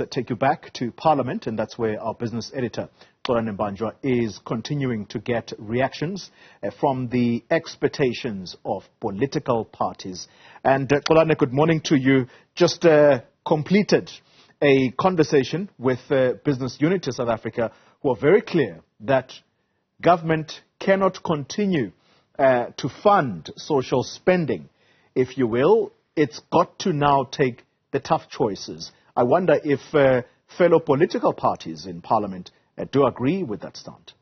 let's take you back to Parliament, and that's where our business editor, Xolani Mbanjwa, is continuing to get reactions from the expectations of political parties. And Xolani, good morning to you. Just completed a conversation with Business Unity South Africa, who are very clear that government cannot continue to fund social spending. If you will, it's got to now take the tough choices. I wonder if fellow political parties in Parliament do agree with that stand.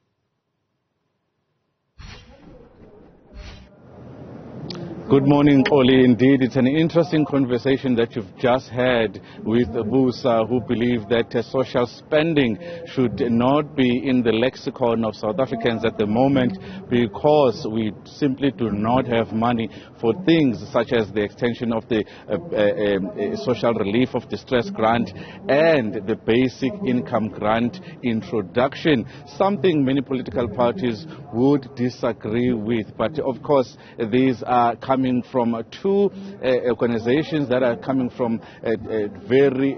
Good morning, Oli. Indeed, it's an interesting conversation that you've just had with Busa, who believe that social spending should not be in the lexicon of South Africans at the moment because we simply do not have money for things such as the extension of the social relief of distress grant and the basic income grant introduction, something many political parties would disagree with. But of course, these are coming from two organizations that are coming from very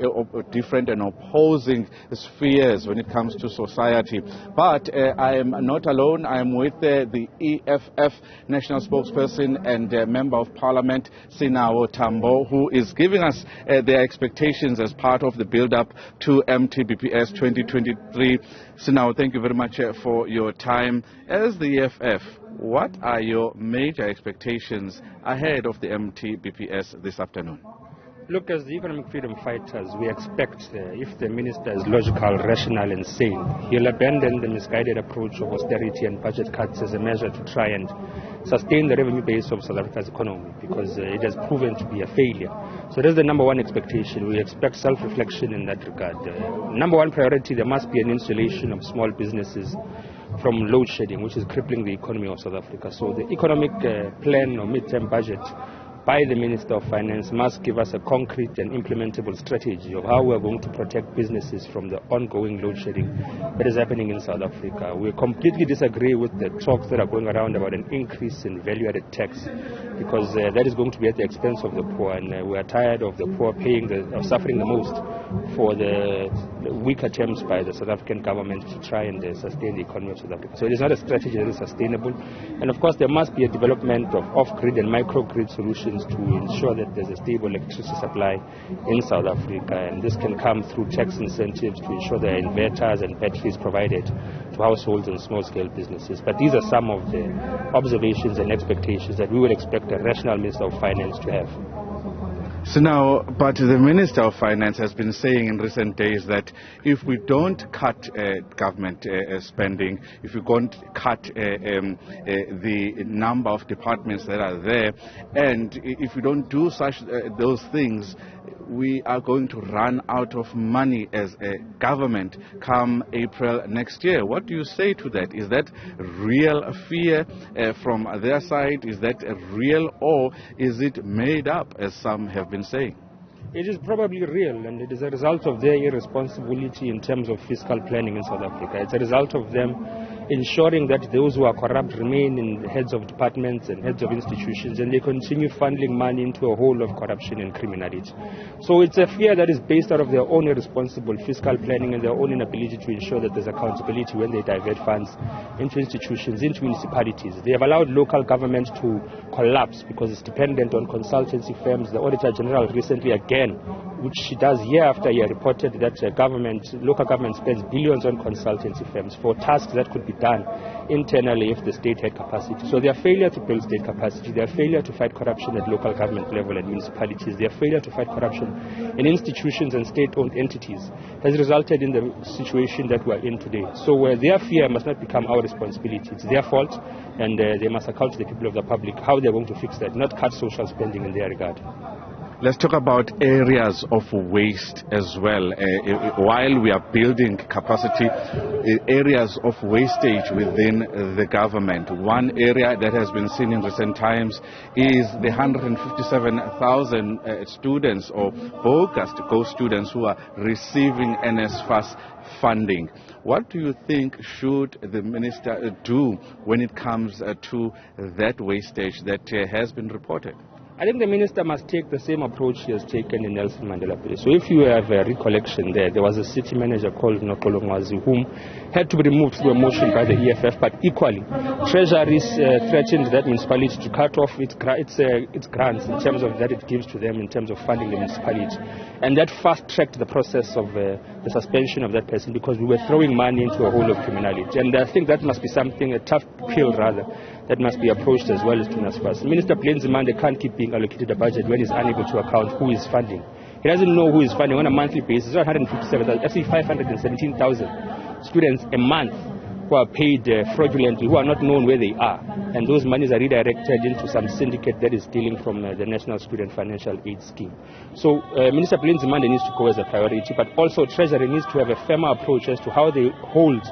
different and opposing spheres when it comes to society. But I am not alone. I am with the EFF national spokesperson and member of Parliament, Sinawo Thambo, who is giving us their expectations as part of the build-up to MTBPS 2023. Sinawo, thank you very much for your time. As the EFF, what are your major expectations ahead of the MTBPS this afternoon? Look, as the economic freedom fighters, we expect if the minister is logical, rational and sane, he'll abandon the misguided approach of austerity and budget cuts as a measure to try and sustain the revenue base of South Africa's economy, because it has proven to be a failure. So that's the number one expectation. We expect self-reflection in that regard. Number one priority, there must be an installation of small businesses from load shedding, which is crippling the economy of South Africa. So the economic plan or mid-term budget by the Minister of Finance must give us a concrete and implementable strategy of how we are going to protect businesses from the ongoing load shedding that is happening in South Africa. We completely disagree with the talks that are going around about an increase in value-added tax, because that is going to be at the expense of the poor, and we are tired of the poor suffering the most for the weak attempts by the South African government to try and sustain the economy of South Africa. So it is not a strategy that is sustainable. And of course, there must be a development of off-grid and micro-grid solutions to ensure that there's a stable electricity supply in South Africa. And this can come through tax incentives to ensure there are inverters and batteries provided to households and small-scale businesses. But these are some of the observations and expectations that we would expect a rational Minister of Finance to have. So now, but the Minister of Finance has been saying in recent days that if we don't cut government spending, if we don't cut the number of departments that are there, and if we don't do those things, we are going to run out of money as a government come April next year. What do you say to that? Is that real fear from their side? Is that real, or is it made up, as some have been saying? It is probably real, and it is a result of their irresponsibility in terms of fiscal planning in South Africa. It's a result of them ensuring that those who are corrupt remain in the heads of departments and heads of institutions, and they continue funneling money into a hole of corruption and criminality. So it's a fear that is based out of their own irresponsible fiscal planning and their own inability to ensure that there's accountability when they divert funds into institutions, into municipalities. They have allowed local government to collapse because it's dependent on consultancy firms. The Auditor General recently again, which she does year after year, reported that local government spends billions on consultancy firms for tasks that could be done internally if the state had capacity. So their failure to build state capacity, their failure to fight corruption at local government level and municipalities, their failure to fight corruption in institutions and state-owned entities has resulted in the situation that we're in today. So their fear must not become our responsibility. It's their fault, and they must account to the people of the public how they're going to fix that, not cut social spending in their regard. Let's talk about areas of waste as well. While we are building capacity, areas of wastage within the government. One area that has been seen in recent times is the 157,000 students or bogus students who are receiving NSFAS funding. What do you think should the minister do when it comes to that wastage that has been reported? I think the minister must take the same approach he has taken in Nelson Mandela Bay. So if you have a recollection there was a city manager called Enoch, whom had to be removed through a motion by the EFF, but equally, Treasury threatened that municipality to cut off its grants in terms of that it gives to them in terms of funding the municipality. And that fast-tracked the process of the suspension of that person, because we were throwing money into a hole of criminality. And I think that must be something, a tough pill rather, that must be approached as well as to NSFAS. Minister Mbanjwa can't keep being allocated a budget when he's unable to account who is funding. He doesn't know who is funding on a monthly basis. 157,000, actually 517,000 students a month who are paid fraudulently, who are not known where they are. And those monies are redirected into some syndicate that is stealing from the National Student Financial Aid Scheme. So Minister Mbanjwa needs to go as a priority, but also Treasury needs to have a firmer approach as to how they hold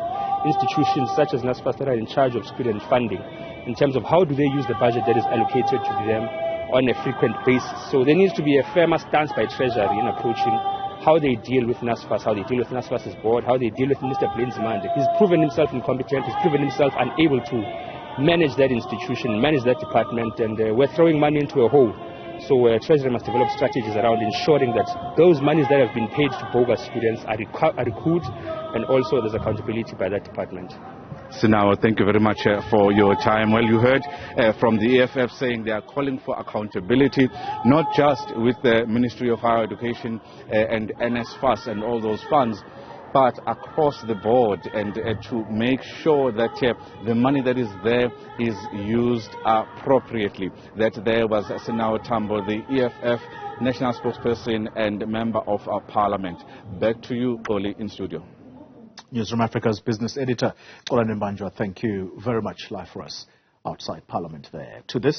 institutions such as NSFAS that are in charge of student funding, in terms of how do they use the budget that is allocated to them on a frequent basis. So there needs to be a firmer stance by Treasury in approaching how they deal with NSFAS, how they deal with NSFAS's board, how they deal with Minister Mbanjwa. He's proven himself incompetent, he's proven himself unable to manage that institution, manage that department, and we're throwing money into a hole. So Treasury must develop strategies around ensuring that those monies that have been paid to bogus students are recouped, and also there's accountability by that department. Sinawo, thank you very much for your time. Well, you heard from the EFF saying they are calling for accountability, not just with the Ministry of Higher Education and NSFAS and all those funds, but across the board, and to make sure that the money that is there is used appropriately. That there was Sinawo Thambo, the EFF national spokesperson and member of our parliament. Back to you, Oli, in studio. Newzroom Africa's business editor, Xolani Mbanjwa, thank you very much. Live for us outside Parliament there. To this